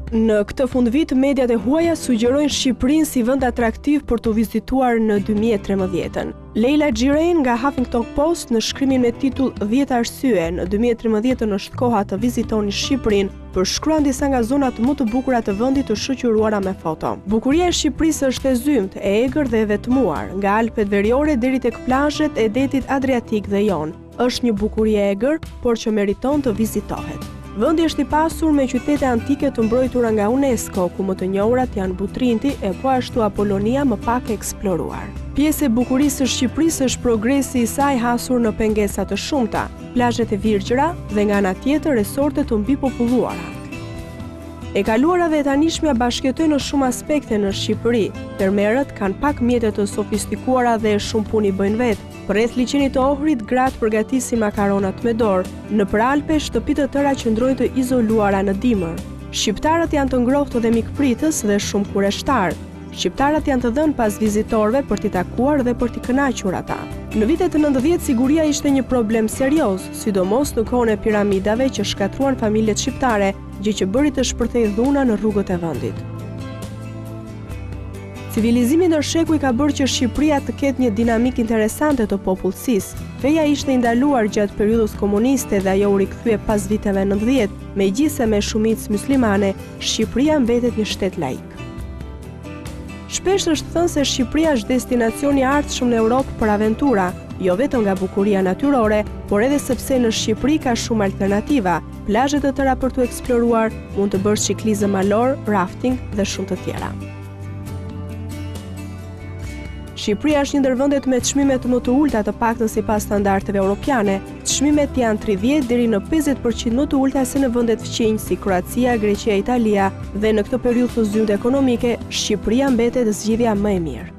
Në këtë fundvit, mediat e huaja sugjerojnë Shqipërinë si vend atraktiv për të vizituar në 2013. Leila Xhirein nga Huffington Post në shkrimin me titull 10 arsye në 2013 është koha të vizitoni Shqipërinë, përshkruan disa nga zonat më të bukura të vendit të shoqëruara me foto. Bukuria e Shqipërisë është e zymt, e egër dhe e vetmuar, nga Alpet Veriore deri tek plazhet e detit Adriatik dhe Jon. Është një bukuri e egër, por që meriton të vizitohet. Vendi është i pasur me qytete antike të mbrojtura nga UNESCO, ku më të njohurat janë Butrinti e po ashtu Apolonia më pak e eksploruar. Pjesë e bukurisë së Shqipërisë është progresi i saj hasur në pengesa të shumta, plazhet e virgjëra dhe nga ana tjetër resorte të mbipopulluara. E kaluara dhe e tanishmja bashkëtojnë në shumë aspekte në Shqipëri. Termerët kanë pak mjete të sofistikuara dhe shumë punë i bëjnë vetë. Përreth liçenit të Ohrit, gratë përgatisin makaronat me dorë. Nëpër Alpe, shtëpitë të tëra qëndrojnë të izoluara në dimër. Shqiptarët janë të ngrohtë dhe mikpritës dhe shumë kureshtar. Shqiptarët janë të dhënë pas vizitorëve për t'i takuar dhe për t'i kënaqur ata. Në vitet e 90 siguria ishte një problem serioz, sidomos në kohën e piramidave që shkatruan familjet shqiptare, gjë që bëri të shpërthejë dhuna në rrugët e vendit. Civilizimi ndërshekuj ka bërë që Shqipëria të ketë një dinamik interesante të popullsisë. Feja ishte ndaluar gjatë periudhës komuniste dhe ajo u rikthye pas viteve 90, megjithëse me shumicë muslimane, Shqipëria mbetet një shtet laik. Shpesh është thënë se Shqipëria është destinacioni i ardhshëm në Europë për aventura, jo vetëm nga bukuria natyrore, por edhe sepse në Shqipëri ka shumë alternativa, plazhe të tëra për të eksploruar, mund të bësh ciklizëm malor, rafting dhe shumë të tjera. Shqipëria është një ndër vendet me çmimet më të ulta të paktën sipas standardeve europiane. Çmimet janë 30 deri në 50% më të ulta se në vendet fqinj si Kroacia, Greqia, Italia, dhe në këtë periudhë të zymtë ekonomike, Shqipëria mbetet zgjidhja më e mirë.